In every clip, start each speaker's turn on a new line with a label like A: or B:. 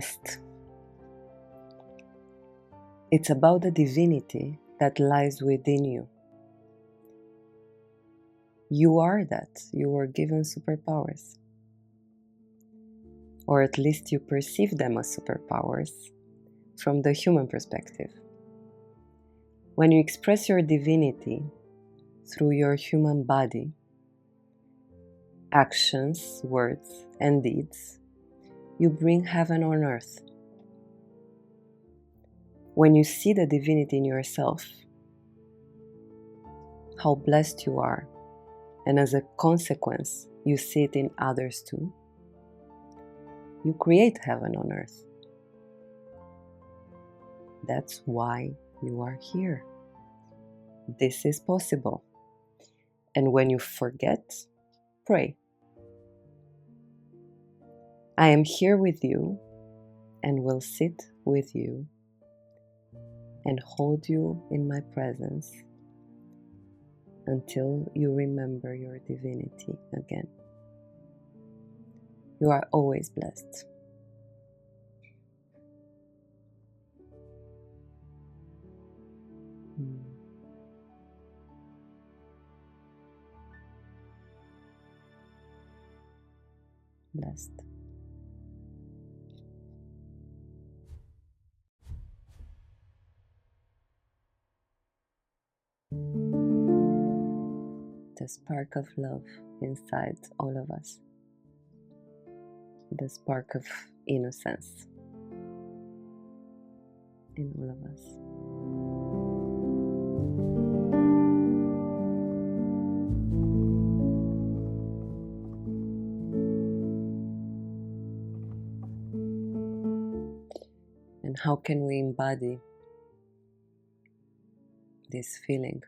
A: blessed. It's about the divinity that lies within you. You are that. You were given superpowers. Or at least you perceive them as superpowers from the human perspective. When you express your divinity through your human body, actions, words, and deeds, you bring heaven on earth. When you see the divinity in yourself, how blessed you are, and as a consequence, you see it in others too, you create heaven on earth. That's why you are here. This is possible. And when you forget, pray. I am here with you and will sit with you and hold you in my presence until you remember your divinity again. You are always blessed. Blessed. The spark of love inside all of us. The spark of innocence in all of us. And how can we embody this feeling?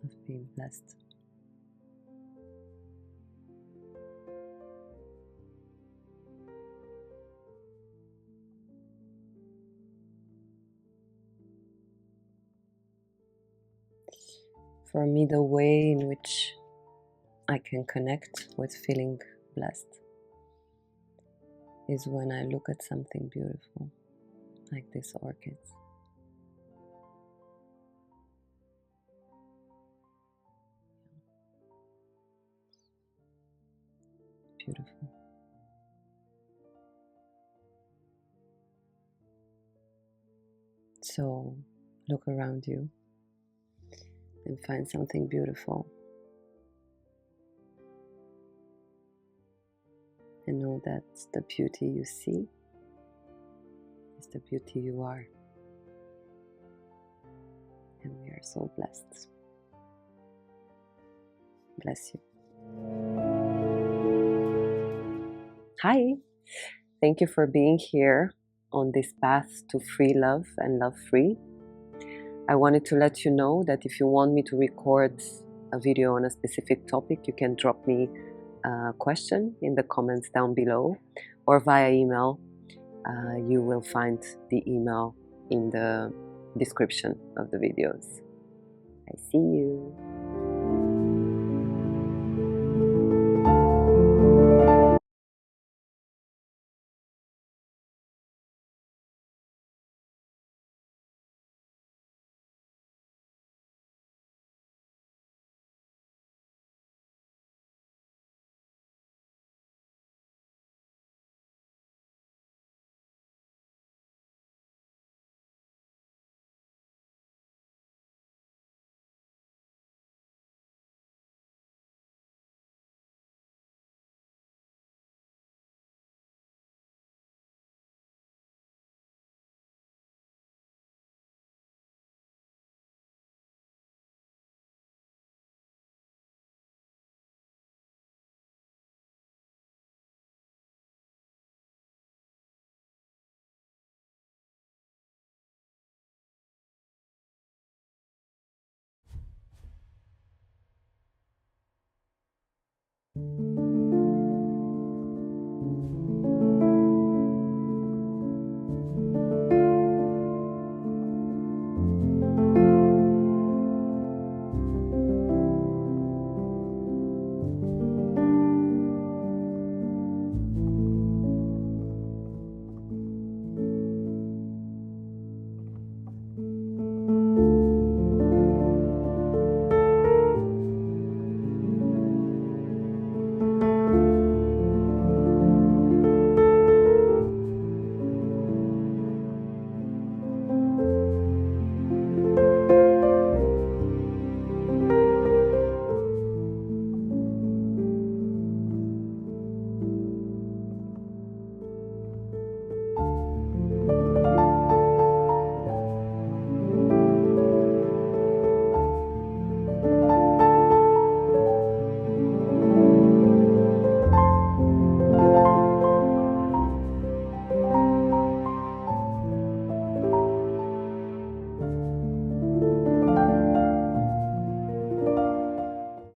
A: Of being blessed. For me, the way in which I can connect with feeling blessed is when I look at something beautiful, like these orchids. Beautiful. So look around you and find something beautiful. And know that the beauty you see is the beauty you are. And we are so blessed. Bless you. Hi, thank you for being here on this path to free love and love free. I wanted to let you know that if you want me to record a video on a specific topic, you can drop me a question in the comments down below or via email. You will find the email in the description of the videos. I see you.